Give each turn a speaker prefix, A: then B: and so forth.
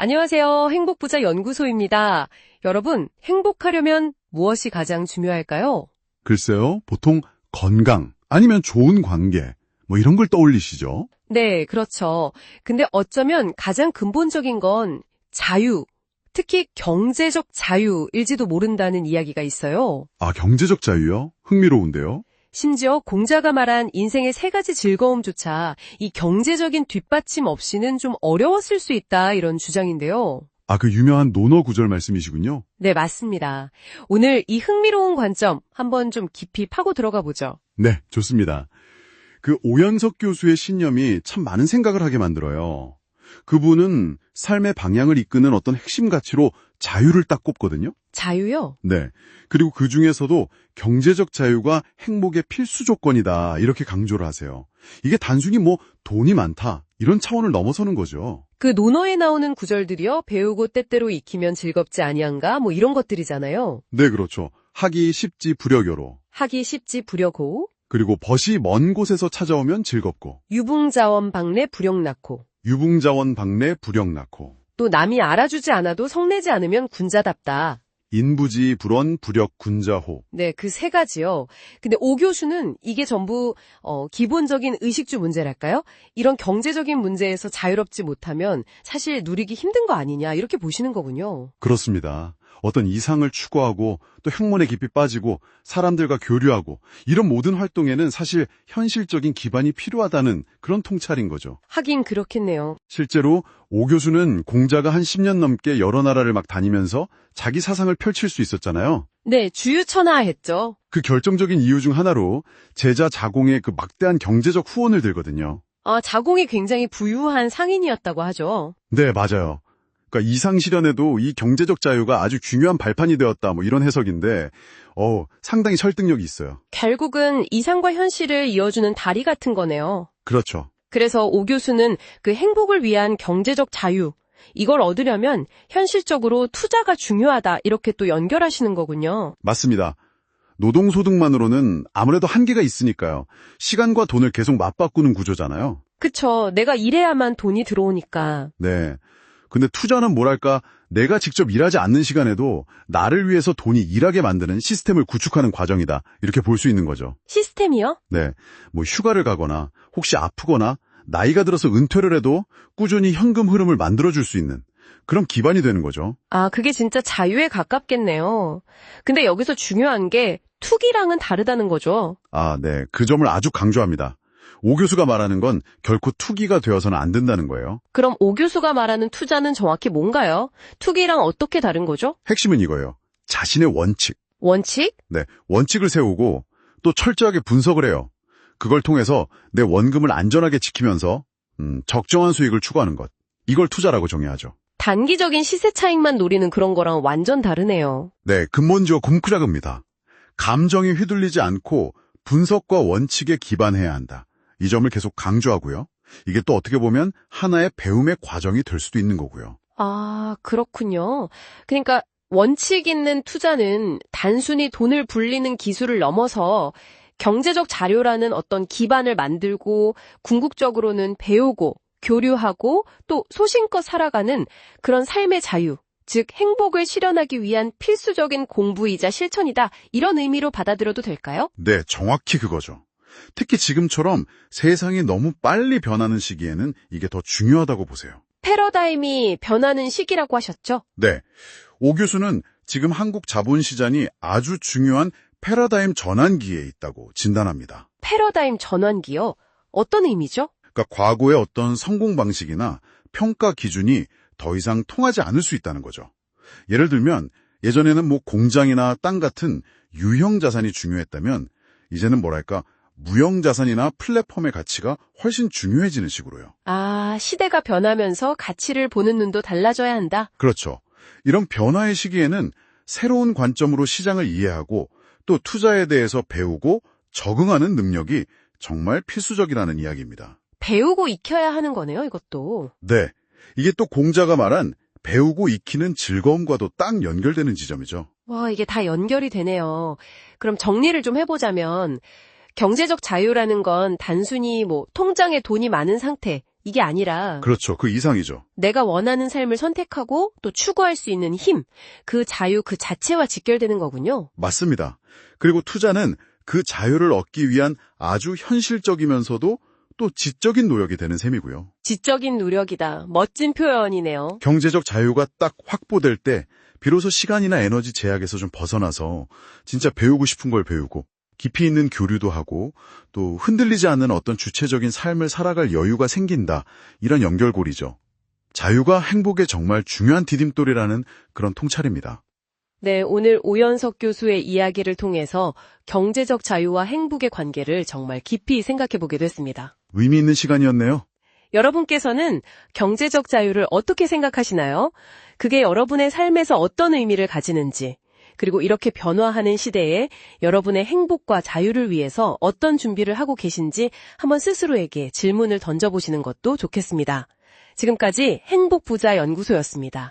A: 안녕하세요. 행복부자 연구소입니다. 여러분, 행복하려면 무엇이 가장 중요할까요?
B: 글쎄요, 보통 건강 아니면 좋은 관계 뭐 이런 걸 떠올리시죠?
A: 네, 그렇죠. 근데 어쩌면 가장 근본적인 건 자유, 특히 경제적 자유일지도 모른다는 이야기가 있어요.
B: 아, 경제적 자유요? 흥미로운데요?
A: 심지어 공자가 말한 인생의 세 가지 즐거움조차 이 경제적인 뒷받침 없이는 좀 어려웠을 수 있다 이런 주장인데요.
B: 아, 그 유명한 논어 구절 말씀이시군요.
A: 네, 맞습니다. 오늘 이 흥미로운 관점 한번 좀 깊이 파고 들어가 보죠.
B: 네, 좋습니다. 그 오연석 교수의 신념이 참 많은 생각을 하게 만들어요. 그분은 삶의 방향을 이끄는 어떤 핵심 가치로 자유를 딱 꼽거든요.
A: 자유요?
B: 네. 그리고 그 중에서도 경제적 자유가 행복의 필수 조건이다 이렇게 강조를 하세요. 이게 단순히 뭐 돈이 많다 이런 차원을 넘어서는 거죠.
A: 그 논어에 나오는 구절들이요. 배우고 때때로 익히면 즐겁지 아니한가 뭐 이런 것들이잖아요.
B: 네, 그렇죠. 하기 쉽지 부려교로.
A: 하기 쉽지 부려고
B: 그리고 벗이 먼 곳에서 찾아오면 즐겁고.
A: 유붕자원 박내 불영 낳고
B: 유붕자원 박내 불영 낳고.
A: 또 남이 알아주지 않아도 성내지 않으면 군자답다.
B: 인부지 불원 부력 군자호.
A: 네, 그 세 가지요. 근데 오 교수는 이게 전부 기본적인 의식주 문제랄까요? 이런 경제적인 문제에서 자유롭지 못하면 사실 누리기 힘든 거 아니냐 이렇게 보시는 거군요.
B: 그렇습니다. 어떤 이상을 추구하고 또 학문에 깊이 빠지고 사람들과 교류하고 이런 모든 활동에는 사실 현실적인 기반이 필요하다는 그런 통찰인 거죠.
A: 하긴 그렇겠네요.
B: 실제로 오 교수는 공자가 한 10년 넘게 여러 나라를 막 다니면서 자기 사상을 펼칠 수 있었잖아요.
A: 네, 주유천하했죠.
B: 그 결정적인 이유 중 하나로 제자 자공의 그 막대한 경제적 후원을 들거든요.
A: 자공이 굉장히 부유한 상인이었다고 하죠.
B: 네, 맞아요. 그러니까 이상실현에도 이 경제적 자유가 아주 중요한 발판이 되었다 뭐 이런 해석인데 상당히 설득력이 있어요.
A: 결국은 이상과 현실을 이어주는 다리 같은 거네요.
B: 그렇죠.
A: 그래서 오 교수는 그 행복을 위한 경제적 자유, 이걸 얻으려면 현실적으로 투자가 중요하다 이렇게 또 연결하시는 거군요.
B: 맞습니다. 노동소득만으로는 아무래도 한계가 있으니까요. 시간과 돈을 계속 맞바꾸는 구조잖아요.
A: 그쵸. 내가 일해야만 돈이 들어오니까.
B: 네. 근데 투자는 뭐랄까, 내가 직접 일하지 않는 시간에도 나를 위해서 돈이 일하게 만드는 시스템을 구축하는 과정이다. 이렇게 볼 수 있는 거죠.
A: 시스템이요?
B: 네. 뭐 휴가를 가거나 혹시 아프거나 나이가 들어서 은퇴를 해도 꾸준히 현금 흐름을 만들어줄 수 있는 그런 기반이 되는 거죠.
A: 그게 진짜 자유에 가깝겠네요. 근데 여기서 중요한 게 투기랑은 다르다는 거죠.
B: 네. 그 점을 아주 강조합니다. 오 교수가 말하는 건 결코 투기가 되어서는 안 된다는 거예요.
A: 그럼 오 교수가 말하는 투자는 정확히 뭔가요? 투기랑 어떻게 다른 거죠?
B: 핵심은 이거예요. 자신의 원칙.
A: 원칙?
B: 네. 원칙을 세우고 또 철저하게 분석을 해요. 그걸 통해서 내 원금을 안전하게 지키면서 적정한 수익을 추구하는 것. 이걸 투자라고 정의하죠.
A: 단기적인 시세 차익만 노리는 그런 거랑 완전 다르네요.
B: 네. 근본적으로 굶크작입니다. 감정에 휘둘리지 않고 분석과 원칙에 기반해야 한다. 이 점을 계속 강조하고요. 이게 또 어떻게 보면 하나의 배움의 과정이 될 수도 있는 거고요.
A: 그렇군요. 그러니까 원칙 있는 투자는 단순히 돈을 불리는 기술을 넘어서 경제적 자료라는 어떤 기반을 만들고 궁극적으로는 배우고 교류하고 또 소신껏 살아가는 그런 삶의 자유, 즉 행복을 실현하기 위한 필수적인 공부이자 실천이다. 이런 의미로 받아들여도 될까요?
B: 네, 정확히 그거죠. 특히 지금처럼 세상이 너무 빨리 변하는 시기에는 이게 더 중요하다고 보세요.
A: 패러다임이 변하는 시기라고 하셨죠?
B: 네. 오 교수는 지금 한국 자본시장이 아주 중요한 패러다임 전환기에 있다고 진단합니다.
A: 패러다임 전환기요? 어떤 의미죠?
B: 그러니까 과거의 어떤 성공 방식이나 평가 기준이 더 이상 통하지 않을 수 있다는 거죠. 예를 들면 예전에는 뭐 공장이나 땅 같은 유형 자산이 중요했다면 이제는 뭐랄까 무형 자산이나 플랫폼의 가치가 훨씬 중요해지는 식으로요.
A: 시대가 변하면서 가치를 보는 눈도 달라져야 한다.
B: 그렇죠. 이런 변화의 시기에는 새로운 관점으로 시장을 이해하고 또 투자에 대해서 배우고 적응하는 능력이 정말 필수적이라는 이야기입니다.
A: 배우고 익혀야 하는 거네요, 이것도.
B: 네. 이게 또 공자가 말한 배우고 익히는 즐거움과도 딱 연결되는 지점이죠.
A: 와, 이게 다 연결이 되네요. 그럼 정리를 좀 해보자면 경제적 자유라는 건 단순히 통장에 돈이 많은 상태, 이게 아니라
B: 그렇죠. 그 이상이죠.
A: 내가 원하는 삶을 선택하고 또 추구할 수 있는 힘, 그 자유 그 자체와 직결되는 거군요.
B: 맞습니다. 그리고 투자는 그 자유를 얻기 위한 아주 현실적이면서도 또 지적인 노력이 되는 셈이고요.
A: 지적인 노력이다. 멋진 표현이네요.
B: 경제적 자유가 딱 확보될 때 비로소 시간이나 에너지 제약에서 좀 벗어나서 진짜 배우고 싶은 걸 배우고 깊이 있는 교류도 하고 또 흔들리지 않는 어떤 주체적인 삶을 살아갈 여유가 생긴다. 이런 연결고리죠. 자유가 행복에 정말 중요한 디딤돌이라는 그런 통찰입니다.
A: 네, 오늘 오연석 교수의 이야기를 통해서 경제적 자유와 행복의 관계를 정말 깊이 생각해 보게 됐습니다.
B: 의미 있는 시간이었네요.
A: 여러분께서는 경제적 자유를 어떻게 생각하시나요? 그게 여러분의 삶에서 어떤 의미를 가지는지, 그리고 이렇게 변화하는 시대에 여러분의 행복과 자유를 위해서 어떤 준비를 하고 계신지 한번 스스로에게 질문을 던져보시는 것도 좋겠습니다. 지금까지 행복부자 연구소였습니다.